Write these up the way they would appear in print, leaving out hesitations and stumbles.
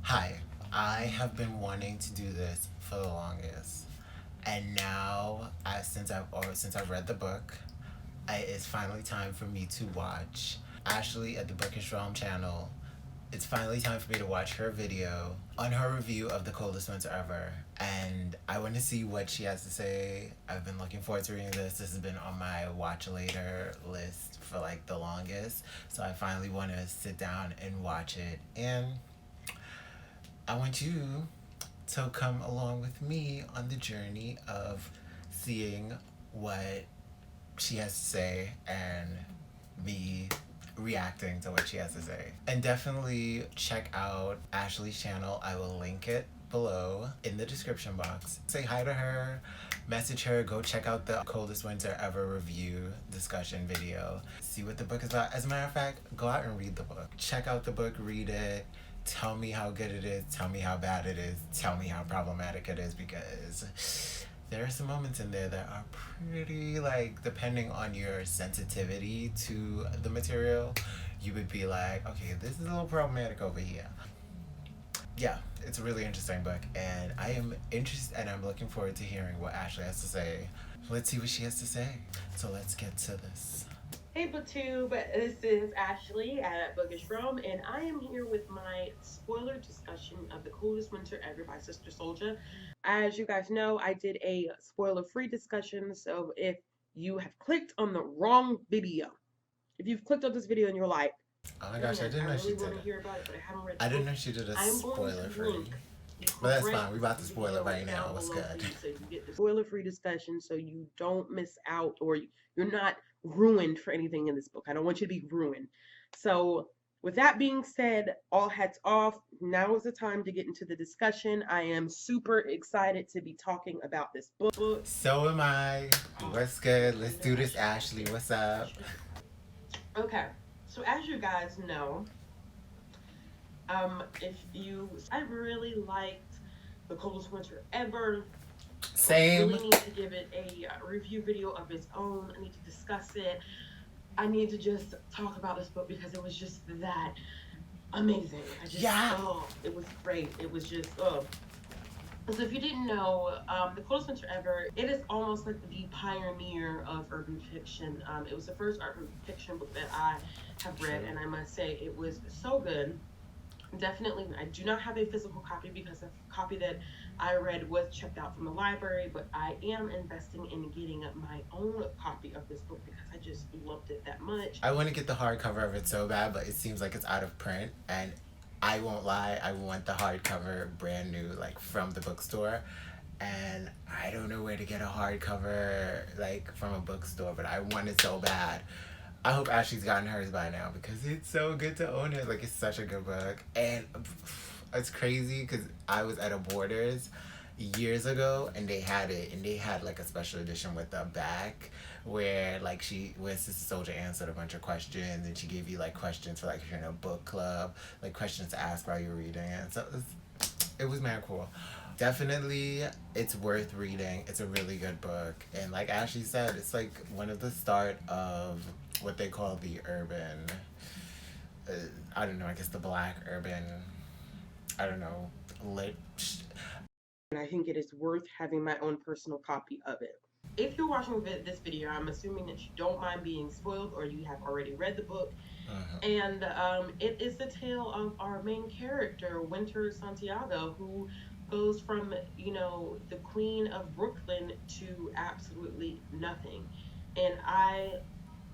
Hi, I have been wanting to do this for the longest, and now, since I've read the book, it's finally time for me to watch Ashley at the Bookish channel. It's finally time for me to watch her video on her review of The Coldest Winter Ever, and I want to see what she has to say. I've been looking forward to reading this. This has been on my watch later list for like the longest, so I finally want to sit down and watch it. And I want you to come along with me on the journey of seeing what she has to say and me reacting to what she has to say. And definitely check out Ashley's channel. I will link it below in the description box. Say hi to her, message her, go check out the Coldest Winter Ever review discussion video. See what the book is about. As a matter of fact, go out and read the book. Check out the book, read it. Tell me how good it is. Tell me how bad it is. Tell me how problematic it is, because there are some moments in there that are pretty, like, depending on your sensitivity to the material, you would be like, okay, this is a little problematic over here. Yeah, it's a really interesting book, and I am interested, and I'm looking forward to hearing what Ashley has to say. Let's see what she has to say. So let's get to this. Hey BookTube, this is Ashley at Bookish, and I am here with my spoiler discussion of The Coldest Winter Ever by Sister Souljah. As you guys know, I did a spoiler-free discussion, so if you have clicked on the wrong video, if you've clicked on this video and you're like, Oh my gosh, I man, didn't I know she really did want to it. hear about it, but I haven't read the I didn't book, know she did a I am going spoiler to free. link the But that's correct fine. We about to spoil video it right now. down What's below good? for you, so you get the spoiler-free discussion so you don't miss out, or you're not ruined for anything in this book. I don't want you to be ruined. So with that being said, all hats off. Now is the time to get into the discussion. I am super excited to be talking about this book. So am I. What's good? Let's do this, Ashley. What's up? Okay, so as you guys know, if you, I really liked The Coldest Winter Ever. Same. Really need to give it a review video of its own. I need to discuss it. I need to just talk about this book because it was just that amazing. Yeah. It was great. It was just, oh. So if you didn't know, The Coldest Winter Ever, it is almost like the pioneer of urban fiction. It was the first urban fiction book that I have read, and I must say it was so good. Definitely, I do not have a physical copy because the copy that I read was checked out from the library, but I am investing in getting my own copy of this book because I just loved it that much. I want to get the hardcover of it so bad, but it seems like it's out of print. And I won't lie, I want the hardcover brand new, like from the bookstore. And I don't know where to get a hardcover, like from a bookstore, but I want it so bad. I hope Ashley's gotten hers by now because it's so good to own it. Like, it's such a good book. And it's crazy because I was at a Borders years ago and they had it, and they had like a special edition with the back where like where Sister Souljah answered a bunch of questions, and she gave you like questions for like if you're in a book club, like questions to ask while you're reading it. So it was mad cool. Definitely, it's worth reading. It's a really good book, and like Ashley said, it's like one of the start of what they call the urban. Uh, I don't know. I guess the black urban. I don't know. Lit. And I think it is worth having my own personal copy of it. If you're watching this video, I'm assuming that you don't mind being spoiled or you have already read the book. And it is the tale of our main character, Winter Santiago, who goes from, the queen of Brooklyn to absolutely nothing. And I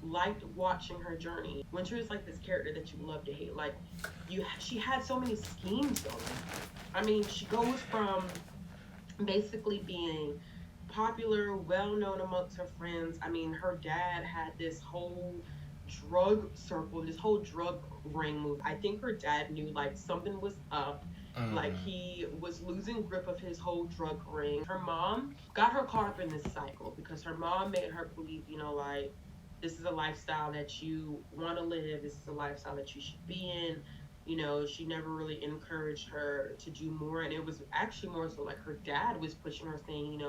liked watching her journey. Winter is like this character that you love to hate. Like, she had so many schemes going. I mean, she goes from basically being popular, well known amongst her friends. I mean, her dad had this whole drug circle, this whole drug ring move. I think her dad knew like something was up. Like he was losing grip of his whole drug ring. Her mom got her caught up in this cycle because her mom made her believe, like this is a lifestyle that you want to live. This is a lifestyle that you should be in. She never really encouraged her to do more. And it was actually more so like her dad was pushing her, saying,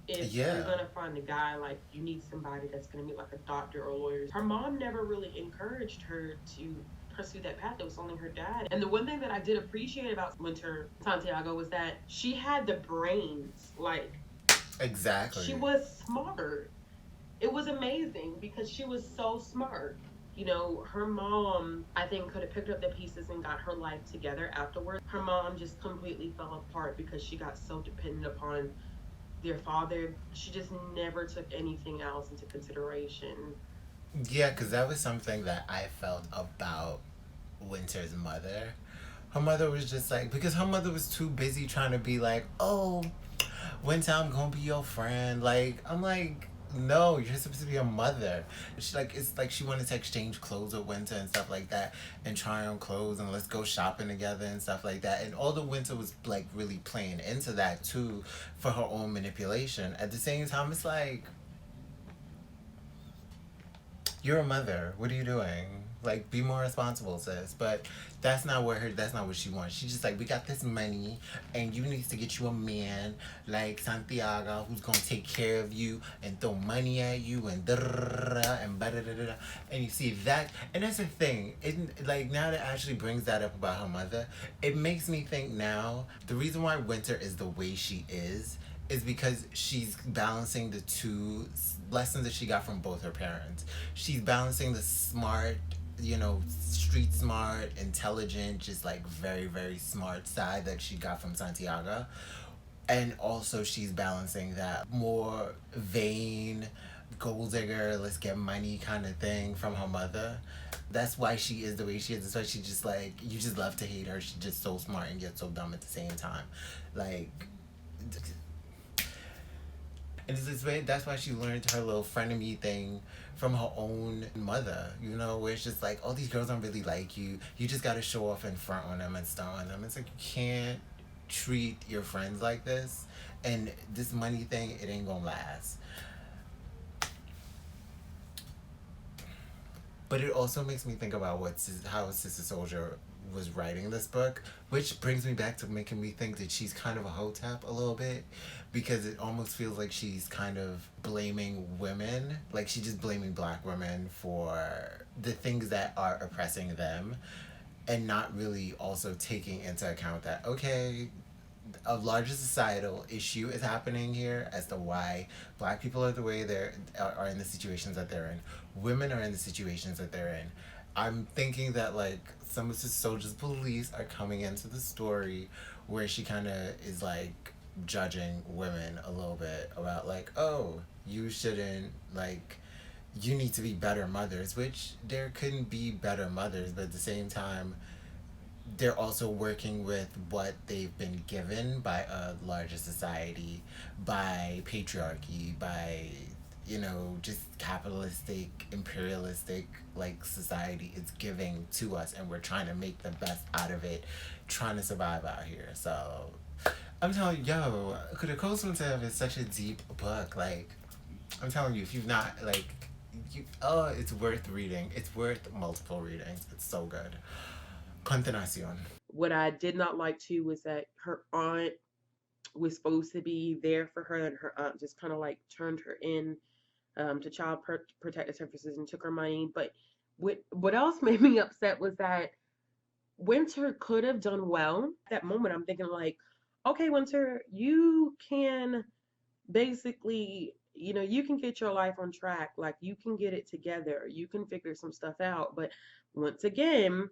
if you're Yeah. gonna find a guy, like you need somebody that's gonna be like a doctor or lawyer. Her mom never really encouraged her to pursue that path. It was only her dad. And the one thing that I did appreciate about Winter Santiago was that she had the brains. Like, exactly. She was smart. It was amazing because she was so smart. You know, her mom, I think, could have picked up the pieces and got her life together afterwards. Her mom just completely fell apart because she got so dependent upon their father. She just never took anything else into consideration. Yeah, because that was something that I felt about Winter's mother. Her mother was just like, because her mother was too busy trying to be like, oh, Winter, I'm gonna be your friend. Like, I'm like, no, you're supposed to be a mother. She like, it's like she wanted to exchange clothes with Winter and stuff like that, and try on clothes and let's go shopping together and stuff like that. And all the Winter was like really playing into that too for her own manipulation. At the same time, it's like, you're a mother. What are you doing? Like, be more responsible, sis. But that's not what she wants. She's just like, we got this money, and you need to get you a man like Santiago who's gonna take care of you and throw money at you and and da da da. And you see that, and that's the thing. It like now that Ashley brings that up about her mother, it makes me think now the reason why Winter is the way she is because she's balancing the two lessons that she got from both her parents. She's balancing the smart, you know, street smart, intelligent, just like very, very smart side that she got from Santiago. And also, she's balancing that more vain, gold digger, let's get money kind of thing from her mother. That's why she is the way she is. That's why she just like, you just love to hate her. She's just so smart and yet so dumb at the same time. Like, and it's this way, that's why she learned her little frenemy thing from her own mother, you know, where it's just like, all these girls don't really like you. You just gotta show off in front on them and stuff on them. It's like, you can't treat your friends like this. And this money thing, it ain't gonna last. But it also makes me think about how Sister Souljah was writing this book, which brings me back to making me think that she's kind of a hotep a little bit, because it almost feels like she's kind of blaming women, like she's just blaming black women for the things that are oppressing them, and not really also taking into account that, okay, a larger societal issue is happening here as to why black people are the way are in the situations that they're in. Women are in the situations that they're in. I'm thinking that like some of the Soldier's beliefs are coming into the story where she kind of is like judging women a little bit about like, oh, you shouldn't, like, you need to be better mothers, which there couldn't be better mothers, but at the same time they're also working with what they've been given by a larger society, by patriarchy, by, you know, just capitalistic, imperialistic, like, society is giving to us, and we're trying to make the best out of it, trying to survive out here. So I'm telling you, yo, the Coldest Winter Ever is such a deep book. Like, I'm telling you, if you've not, like, it's worth reading. It's worth multiple readings. It's so good. Continuación. What I did not like too was that her aunt was supposed to be there for her, and her aunt just kind of like turned her in to child protective services and took her money. But what else made me upset was that Winter could have done well. At that moment, I'm thinking like, okay, Winter, you can basically, you know, you can get your life on track. Like, you can get it together. You can figure some stuff out. But once again,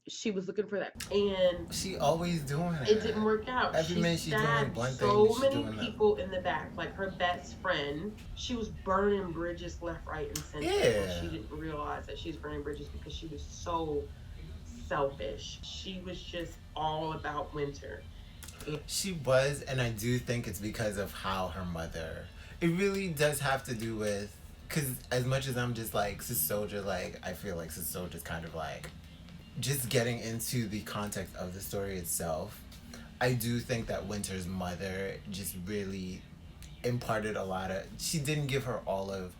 she was looking for that, and she always doing it. It didn't work out. Every She minute she's doing one so thing. many people in the back, like her best friend. She was burning bridges left, right, and center. Yeah. She didn't realize that she was burning bridges because she was so selfish. She was just all about Winter. She was, and I do think it's because of how her mother. It really does have to do with, because as much as I'm just like Sister Souljah, like I feel like Sister Souljah's kind of like just getting into the context of the story itself. I do think that Winter's mother just really imparted a lot of. She didn't give her all of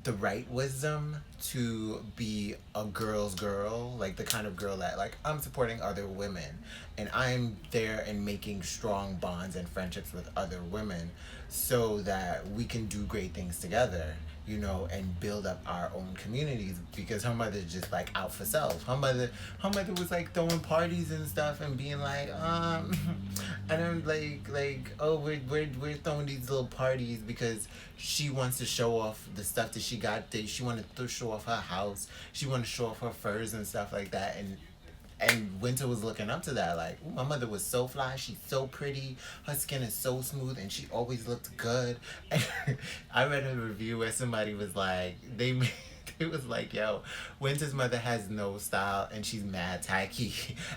the right wisdom to be a girl's girl, like the kind of girl that like I'm supporting other women and I'm there and making strong bonds and friendships with other women so that we can do great things together, you know, and build up our own communities because her mother's just like out for self. Her mother was like throwing parties and stuff and being like, and I'm like, oh, we're throwing these little parties because she wants to show off the stuff that she got. That she wanted to show off her house. She wanted to show off her furs and stuff like that. And Winter was looking up to that. Like, ooh, my mother was so fly. She's so pretty. Her skin is so smooth, and she always looked good. And I read a review where somebody was like, it was like, yo, Winter's mother has no style and she's mad tacky,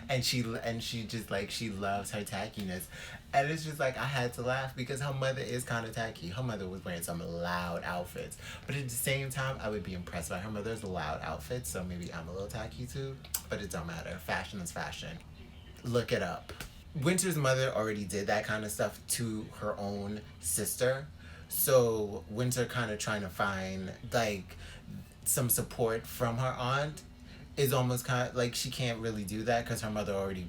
and she just like she loves her tackiness, and it's just like I had to laugh because her mother is kind of tacky. Her mother was wearing some loud outfits, but at the same time, I would be impressed by her mother's loud outfits. So maybe I'm a little tacky too, but it don't matter. Fashion is fashion. Look it up. Winter's mother already did that kind of stuff to her own sister. So Winter kind of trying to find like some support from her aunt is almost kind of like she can't really do that because her mother already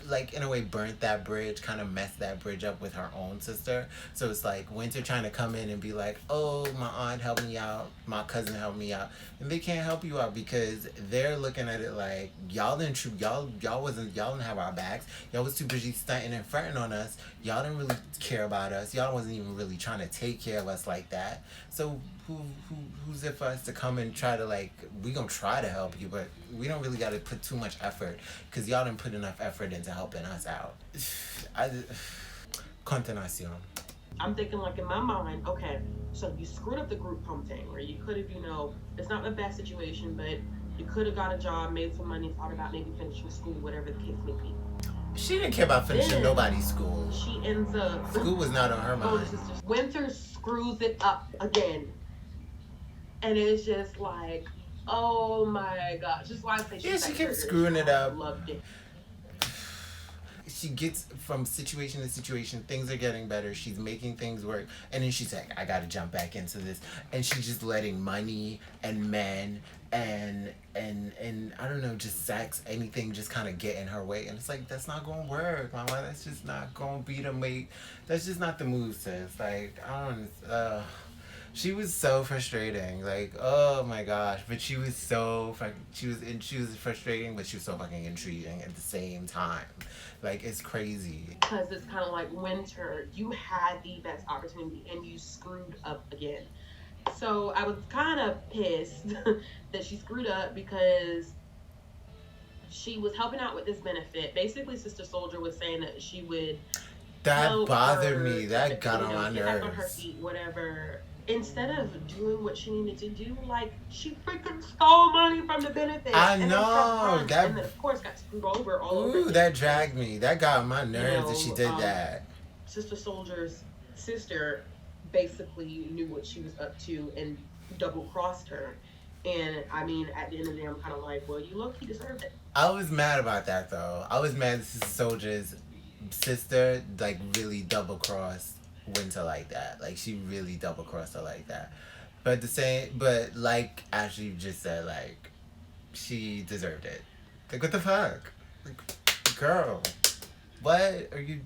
like in a way burnt that bridge, kind of messed that bridge up with her own sister. So it's like Winter trying to come in and be like, oh, my aunt helped me out, my cousin helped me out, and they can't help you out because they're looking at it like y'all didn't have our backs. Y'all was too busy stunting and fronting on us. Y'all didn't really care about us. Y'all wasn't even really trying to take care of us like that. So who's it for us to come and try to like we gonna try to help you, but we don't really got to put too much effort because y'all didn't put enough effort into helping us out. I Continuación. I'm thinking like in my mind, okay, so you screwed up the group home thing where you could have, it's not the best situation, but you could have got a job, made some money, thought about maybe finishing school, whatever the case may be. She didn't care about finishing Then nobody's school. She ends up School was not on her mind. Winter screws it up again. And it's just like, oh my gosh. Just why I say she kept screwing it up. Loved it. She gets from situation to situation, things are getting better, she's making things work, and then she's like, I gotta jump back into this, and she's just letting money and men and I don't know, just sex, anything just kind of get in her way, and it's like, that's not gonna work, mama. That's just not gonna be the mate. That's just not the move, sis. Like, I don't she was so frustrating. Like, oh my gosh. But she was she was frustrating, but she was so fucking intriguing at the same time. Like, it's crazy. Because it's kind of like, Winter, you had the best opportunity and you screwed up again. So I was kind of pissed that she screwed up because she was helping out with this benefit. Basically, Sister Souljah was saying that she would. That bothered me. That got on my nerves. Get back on her feet, whatever. Instead of doing what she needed to do, like, she freaking stole money from the benefit. I know. And then, of course, got screwed over all over. Ooh, that dragged me. That got on my nerves that she did that. Sister Souljah's sister basically knew what she was up to and double-crossed her. And, I mean, at the end of the day, I'm kind of like, well, you low-key deserved it. I was mad about that, though. I was mad that Sister Souljah's sister, like, really double-crossed Winter like that. Like, she really double-crossed her like that. But like Ashley just said, like, she deserved it. Like, what the fuck? Like, girl, what are you...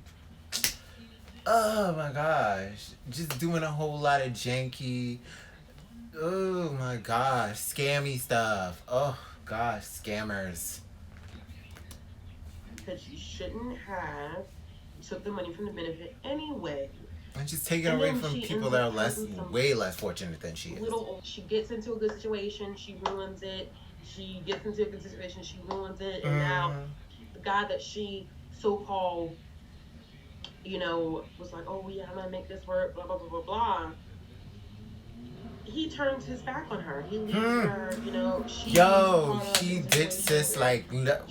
Oh, my gosh. Just doing a whole lot of janky... Oh, my gosh. Scammy stuff. Oh, gosh. Scammers. Because you shouldn't have took the money from the benefit anyway. And just taking away from people that are way less fortunate than she is. She gets into a good situation, she ruins it. She gets into a good situation, she ruins it. And now the guy that she so-called, was like, oh yeah, I'm gonna make this work, blah, blah, blah, blah, blah. He turns his back on her. He leaves her, she ditched sis like,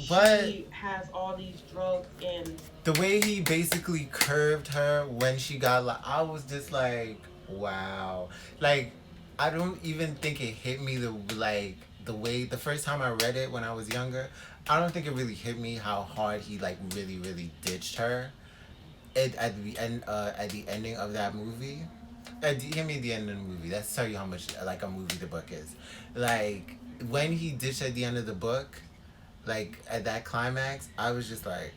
what? She has all these drugs and... The way he basically curved her when she got, like, I was just like, wow. Like, I don't even think it hit me the way, the first time I read it when I was younger, I don't think it really hit me how hard he, like, really, really ditched her at the ending of that movie. Give me the end of the movie. That's tell you how much like a movie the book is. Like when he ditched at the end of the book, like at that climax, I was just like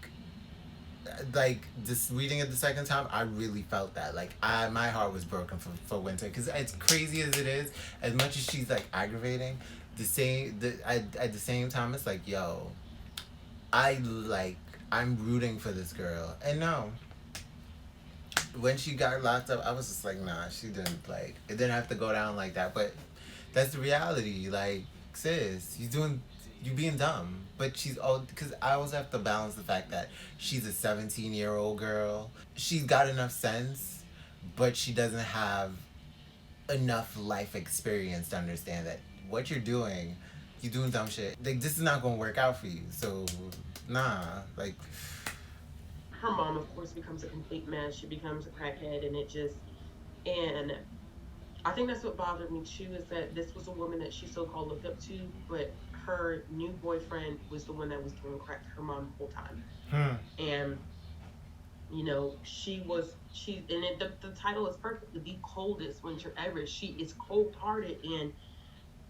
just reading it the second time, I really felt that. Like my heart was broken for Winter because as crazy as it is, as much as she's like aggravating, at the same time it's like yo, I like I'm rooting for this girl, and no, when she got locked up, I was just like, nah, she didn't like. It didn't have to go down like that. But that's the reality. Like, sis, you being dumb. But she's old because I always have to balance the fact that she's a 17-year-old girl. She's got enough sense, but she doesn't have enough life experience to understand that what you're doing dumb shit. Like, this is not gonna work out for you. So, nah, like. Her mom, of course, becomes a complete mess. She becomes a crackhead, and it just and I think that's what bothered me too is that this was a woman that she so called looked up to, but her new boyfriend was the one that was doing crack to her mom the whole time. Hmm. And the title is perfect, the coldest winter ever. She is cold hearted, and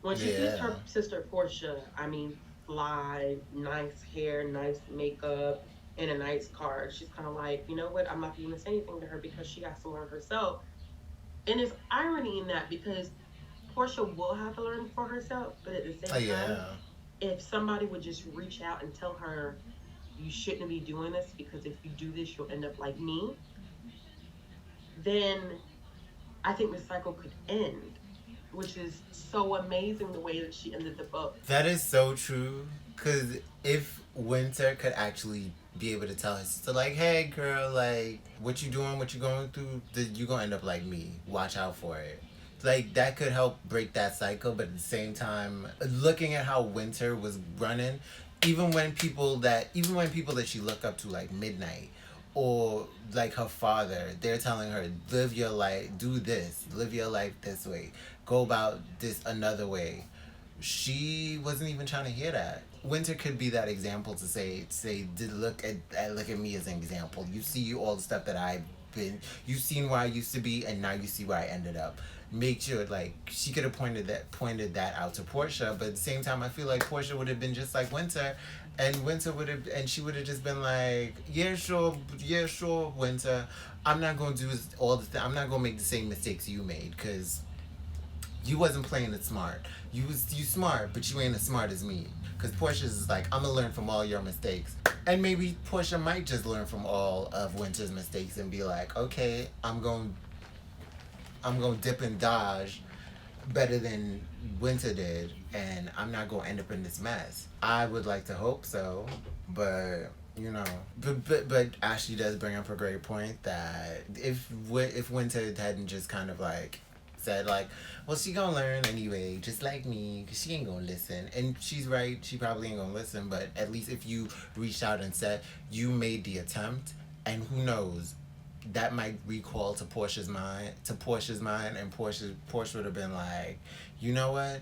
when she sees Yeah. her sister Portia, I mean, fly, nice hair, nice makeup, and a nice car, she's kind of like, you know what? I'm not going to say anything to her because she has to learn herself. And there's irony in that because Portia will have to learn for herself, but at the Oh same time, yeah. if somebody would just reach out and tell her, you shouldn't be doing this because if you do this, you'll end up like me, then I think the cycle could end, which is so amazing the way that she ended the book. That is so true. Cause if Winter could actually be able to tell his sister, like, hey girl, like, what you doing, what you going through, you gonna end up like me. Watch out for it. Like that could help break that cycle, but at the same time, looking at how Winter was running, even when people that she looked up to like Midnight or like her father, they're telling her, live your life, do this, live your life this way, go about this another way. She wasn't even trying to hear that. Winter could be that example to say did look at me as an example. You see all the stuff that I've been, you've seen where I used to be, and now you see where I ended up. Make sure like she could have pointed that out to Portia, but at the same time I feel like Portia would have been just like Winter, and she would have just been like, yeah sure Winter, I'm not gonna do I'm not gonna make the same mistakes you made because you wasn't playing it smart. You smart, but you ain't as smart as me. Cause Portia's is like, I'm gonna learn from all your mistakes. And maybe Portia might just learn from all of Winter's mistakes and be like, okay, I'm gonna dip and dodge better than Winter did, and I'm not gonna end up in this mess. I would like to hope so, but but Ashley does bring up a great point that if Winter hadn't just kind of like said like, well, she gonna learn anyway, just like me, cause she ain't gonna listen, and she's right, she probably ain't gonna listen, but at least if you reached out and said you made the attempt, and who knows, that might recall to Portia's mind, and Portia would have been like, you know what,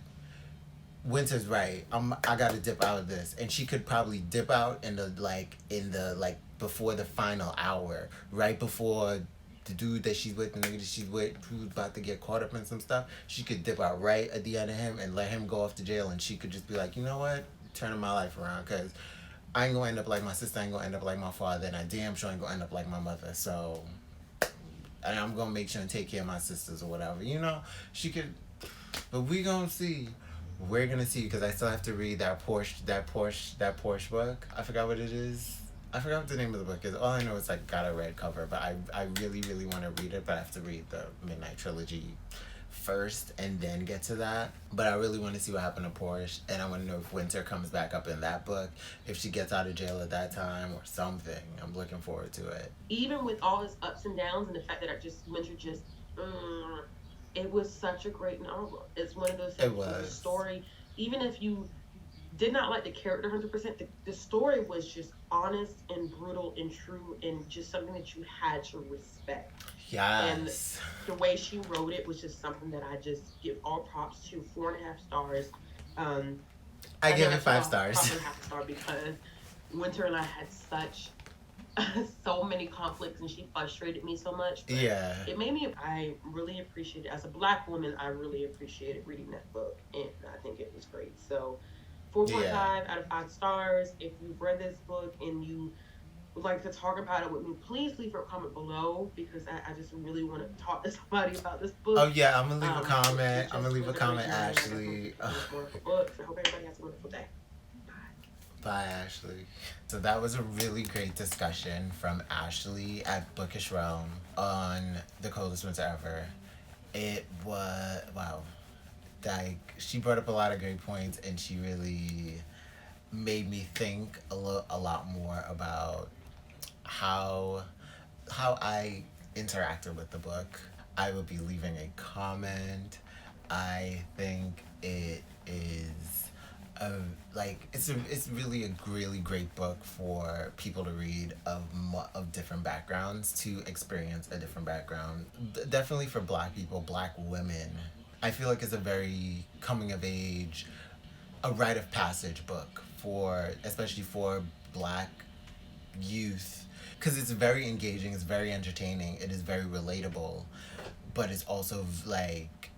Winter's right. I gotta dip out of this, and she could probably dip out in the before the final hour, right before the dude that she's with, the nigga that she's with, who's about to get caught up in some stuff. She could dip out right at the end of him and let him go off to jail, and she could just be like, you know what, turning my life around, cause I ain't gonna end up like my sister, I ain't gonna end up like my father, and I damn sure ain't gonna end up like my mother. So and I'm gonna make sure and take care of my sisters or whatever. She could, but we gonna see. We're gonna see because I still have to read that Porsche book. I forgot what it is. I forgot what the name of the book is. All I know is like got a red cover, but I really really want to read it. But I have to read the Midnight Trilogy first and then get to that. But I really want to see what happened to Porsche, and I want to know if Winter comes back up in that book, if she gets out of jail at that time or something. I'm looking forward to it. Even with all his ups and downs and the fact that I just Winter just it was such a great novel. It's one of those It things where the was. story, even if you did not like the character 100%, the story was just honest and brutal and true and just something that you had to respect. And Yes. the way she wrote it was just something that I just give all props to. 4.5 stars. Um, I Again, give I it told five her stars. probably half a star because Winter and I had such so many conflicts, and she frustrated me so much. But Yeah. it made me. I really appreciated, as a Black woman, I really appreciated reading that book, and I think it was great. So, 4.5 out of 5 stars. If you've read this book and you would like to talk about it with me, please leave a comment below, because I just really want to talk to somebody about this book. Oh yeah, I'm gonna leave a comment. It I'm gonna just leave a was a great comment, journey, and I Ashley. definitely pick up more books. I hope everybody has a wonderful day. Bye, Ashley. So that was a really great discussion from Ashley at Bookish Realm on The Coldest Winter Ever. It was, wow, like, she brought up a lot of great points, and she really made me think a lot more about how I interacted with the book. I will be leaving a comment. I think it is a, like, it's really a really great book for people to read of different backgrounds, to experience a different background. Definitely for Black people, Black women. I feel like it's a very coming of age, a rite of passage book for, especially for Black youth, because it's very engaging, it's very entertaining, it is very relatable, but it's also like,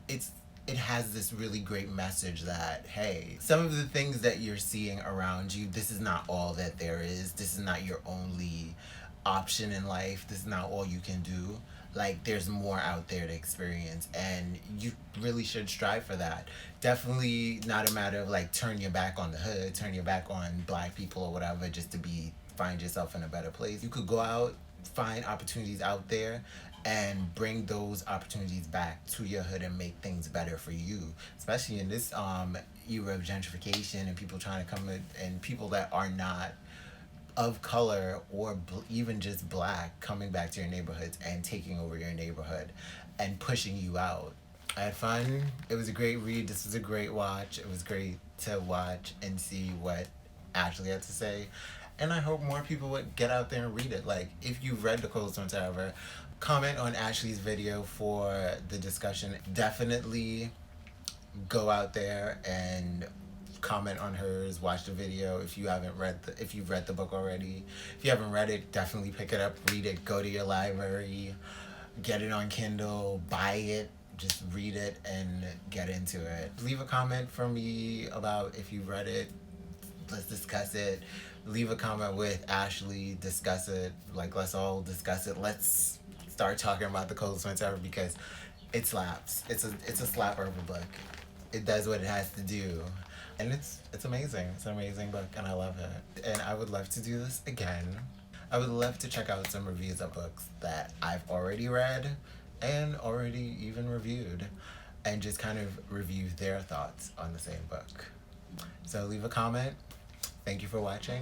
it has this really great message that, hey, some of the things that you're seeing around you, this is not all that there is. This is not your only option in life. This is not all you can do. Like, there's more out there to experience, and you really should strive for that. Definitely not a matter of like turn your back on the hood, turn your back on Black people or whatever, just to find yourself in a better place. You could go out, find opportunities out there, and bring those opportunities back to your hood and make things better for you, especially in this era of gentrification and people trying to come in, and people that are not of color or even just Black coming back to your neighborhoods and taking over your neighborhood and pushing you out. I had fun. It was a great read. This was a great watch. It was great to watch and see what Ashley had to say. And I hope more people would get out there and read it. Like, if you've read The Coldest Winter Ever, comment on Ashley's video for the discussion. Definitely go out there and comment on hers, watch the video. If you've read the book already. If you haven't read it, definitely pick it up, read it, go to your library, get it on Kindle, buy it, just read it and get into it. Leave a comment for me about if you've read it. Let's discuss it. Leave a comment with Ashley, discuss it. Like, let's all discuss it. Let's start talking about The Coldest Winter Ever, because it slaps. It's a slapper of a book. It does what it has to do. And it's amazing. It's an amazing book, and I love it. And I would love to do this again. I would love to check out some reviews of books that I've already read and already even reviewed, and just kind of review their thoughts on the same book. So leave a comment. Thank you for watching.